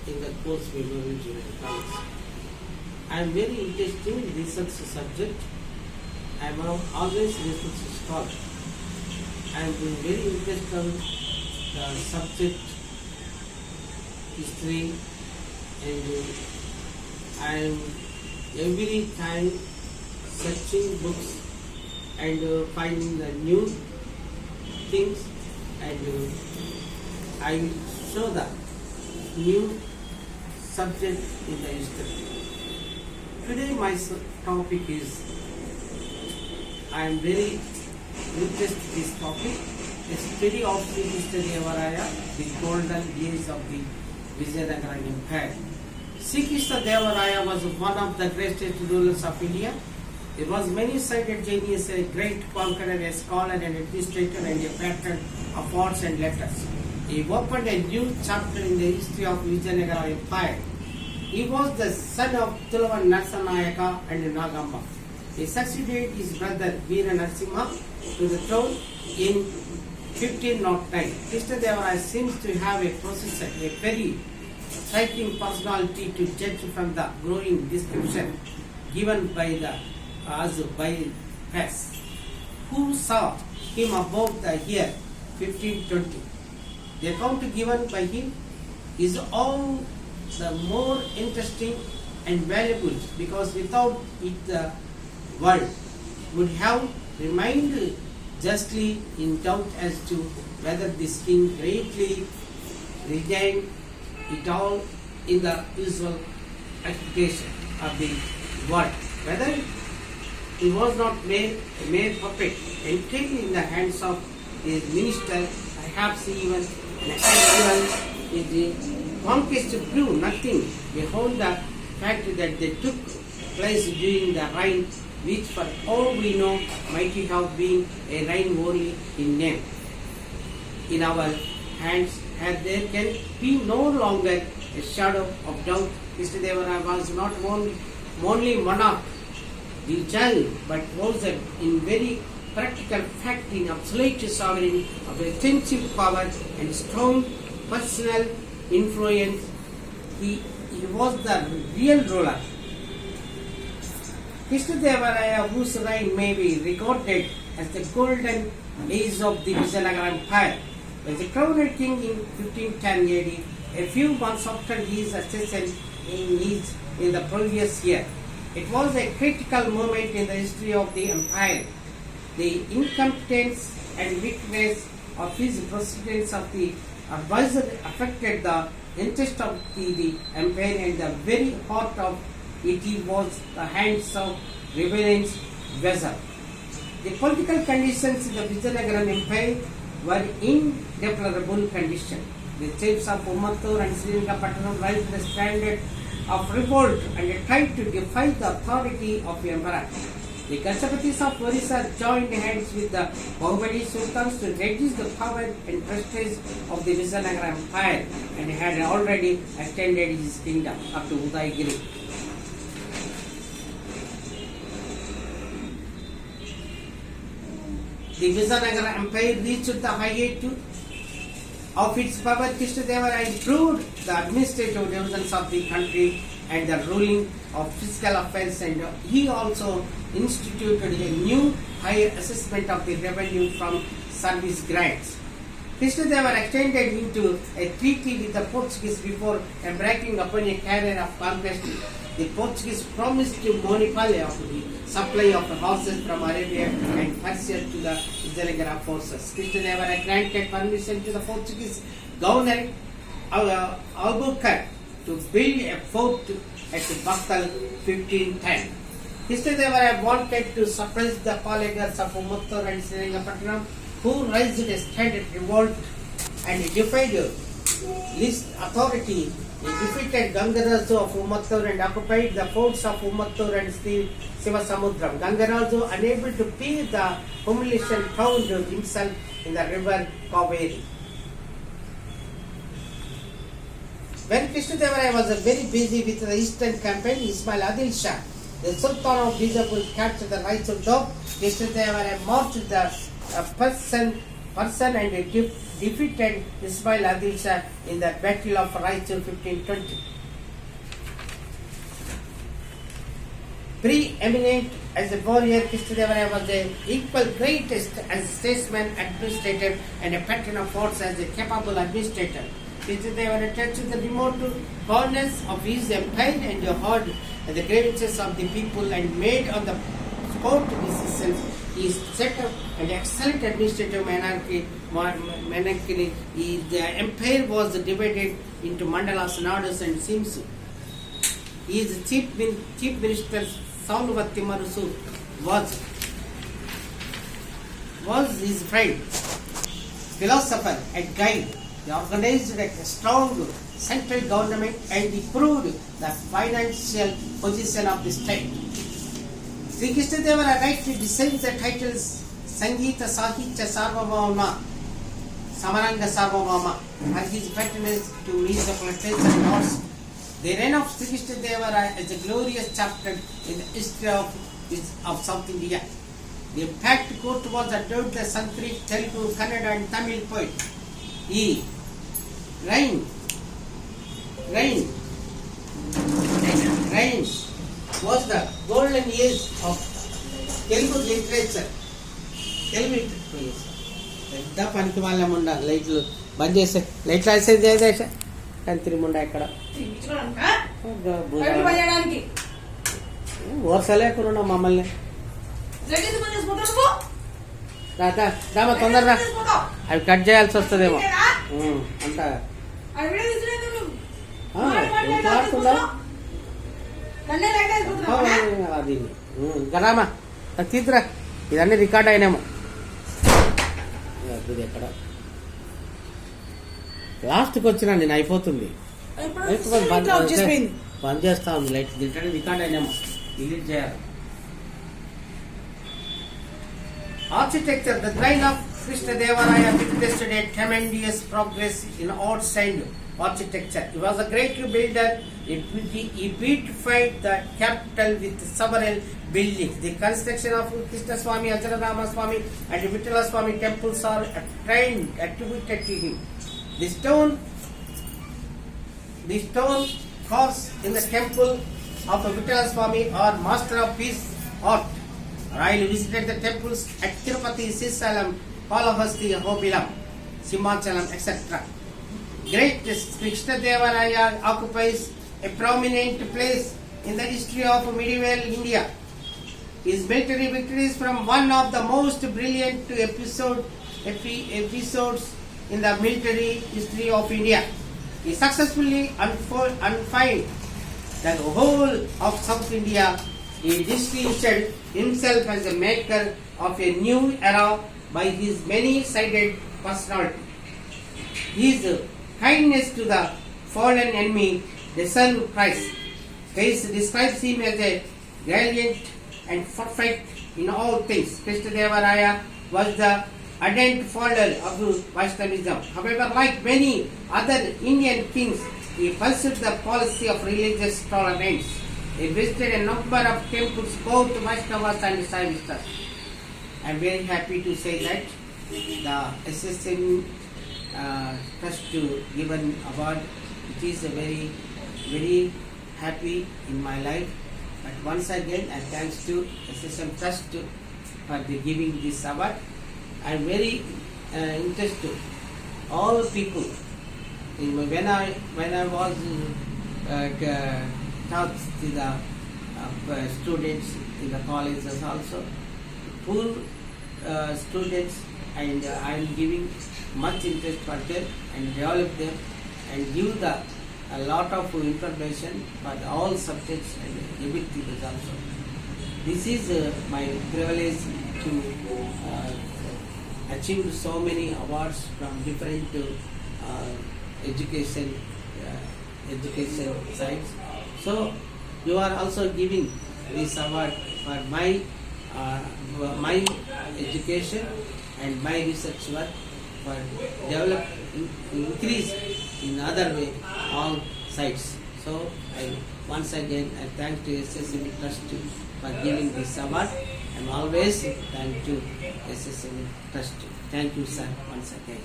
in the course memory during class. I am very interested in research subject. I am always research scholar. I am very interested in the subject history, and I am every time searching books and finding the new things, and I will show the new subject in the history. Today my topic is, I am very interested in this topic, the study of Sri Krishnadevaraya, the golden days of the Vijayanagara Empire. Sri Krishnadevaraya was one of the greatest rulers of India. He was many-sided genius, a great conqueror, a scholar, an administrator, and a patron of arts and letters. He opened a new chapter in the history of Vijayanagara Empire. He was the son of Tulavan Narsanayaka and Nagamba. He succeeded his brother Veera Narasimha to the throne in 1509. Krishnadevaraya seems to have a very striking personality to judge from the growing description given by the press, who saw him about the year 1520. The account given by him is all the more interesting and valuable because without it the world would have remained justly in doubt as to whether this king greatly regained it all in the usual expectation of the world. Whether he was not made a mere puppet entirely in the hands of his minister, perhaps even an actual in the conquest proved nothing behind the fact that they took place during the reign, which for all we know might have been a reign only in name. In our hands, and there can be no longer a shadow of doubt, Krishnadevaraya was not only monarch, the child, but was in very practical fact in absolute sovereignty of extensive power and strong personal influence. He was the real ruler. Krishnadevaraya, whose reign may be regarded as the golden age of the Vijayanagara Empire, was the crowned king in 1510 AD, a few months after his accession in the previous year. It was a critical moment in the history of the empire. The incompetence and weakness of his precedents of the advisor affected the interest of the empire, and the very heart of it was the hands of rebellious vessel. The political conditions in the Vijayanagara Empire were in deplorable condition. The chiefs of Ummattur and Srirangapattanam raised the standard of revolt and tried to defy the authority of the emperor. The Gajapattis of Orissa joined hands with the Bahubali sultans to reduce the power and prestige of the Vijayanagara Empire, and had already extended his kingdom up to Udayagiri. The Vijayanagara Empire reached the height of its power. Krishnadevaraya improved the administrative divisions of the country and the ruling of fiscal affairs, and he also instituted a new higher assessment of the revenue from service grants. Krishnadevaraya extended into a treaty with the Portuguese before embarking upon a career of conquest. The Portuguese promised to monopoly of the supply of horses from Arabia and Persia to the Vijayanagara forces. Krishnadevaraya granted permission to the Portuguese governor Albuquerque to build a fort at Bakkal 1510. Krishnadevaraya wanted to suppress the Palagas of Ummattur and Srirangapattanam, who raised a standard revolt and defied his authority. He defeated Gangaraju of Ummattur and occupied the forts of Ummattur and Sivasamudram. Gangaraju, unable to pay the humiliation, found himself in the river Kaveri. When Krishnadevaraya was very busy with the eastern campaign, Ismail Adil Shah, the Sultan of Bijapur, captured the Raichur Dog. Krishnadevaraya marched the Persian person and defeated Ismail Adil Shah in the Battle of Raichur 1520. Pre-eminent as a warrior, Krishnadevaraya was the equal greatest as a statesman, administrator, and a patron of force as a capable administrator. Krishnadevaraya touched the remote corners of his empire and heard the grievances of the people and made on the spot decisions. He set up an excellent administrative monarchy. The empire was divided into mandalas, nadas, and sims. His chief minister Sauluvatti Marusu was his friend, philosopher, and guide. They organized a strong central government and improved the financial position of the state. Sri Krishnadevaraya rightly designs the titles Sangeeta Sahitya Sarvabhauma, Samaranga Sarvabhauma, and his patronage to municipalities and lords. The reign of Sri Krishnadevaraya is a glorious chapter in the history of South India. The packed court was adored the Sanskrit, Telugu, Kannada, and Tamil poet. He reigned was the golden age of Telugu literature. పెద్ద పనికి వాళ్ళ ముండ లైట్లు బంద్ చేసే లైట్లు వేసేది చేసే కంత్రి ముండ ఇక్కడ ఓర్సలేకున్నా మమ్మల్ని రాదా దామా తొందరగా అవి కట్ చేయాల్సి వస్తుందేమో అంత అది గరామా తీద్దురా ఇదన్నీ రికార్డ్ అయినేమో ఎక్కడ లాస్ట్కి వచ్చినా నేను అయిపోతుంది బంద్ చేస్తా ఉంది లైట్ దీంట్లో రికార్డ్ అయినేమో డిలీట్ చేయాలి. Architecture, the reign of Krishnadevaraya witnessed a tremendous progress in arts and architecture. He was a great builder. He beautified the capital with several buildings. The construction of Krishna Swami, Ajaradama Swami, and Vittala Swami temples are attributed to him. The stone carved in the temple of Vittala Swami are masterpiece art. Ryle visited the temples at Tirupati, Srisalam, Kalahasti, Ahobilam, Simhachalam, etc. Great Krishnadevaraya occupies a prominent place in the history of medieval India. His military victories from one of the most brilliant episodes in the military history of India. He successfully unfurled the whole of South India. He distinguished himself as a maker of a new era by his many-sided personality. His kindness to the fallen enemy, the son Christ. Christ describes him as a valiant and perfect in all things. Krishnadevaraya was the ardent follower of Vaishnavism. However, like many other Indian kings, he pursued the policy of religious tolerance. He visited a number of temples, both Vaishnavas and Shaivistas. I am very happy to say that the SSM Trust to give an award. It is a very, very happy in my life. But once again, I thanks to SSM Trust for giving this award. I am very interested. All people, when I was taught to the students in the colleges also, poor students, and I am giving much interest for them and develop them and give a lot of information for all subjects and everything also. This is my privilege to achieve so many awards from different education sides. So you are also giving this award for my education and my research work for develop increase in other way all sides. So once again I thank to SSM Trust for giving this award I'm always trying to SSL trust you. Thank you, sir, once again.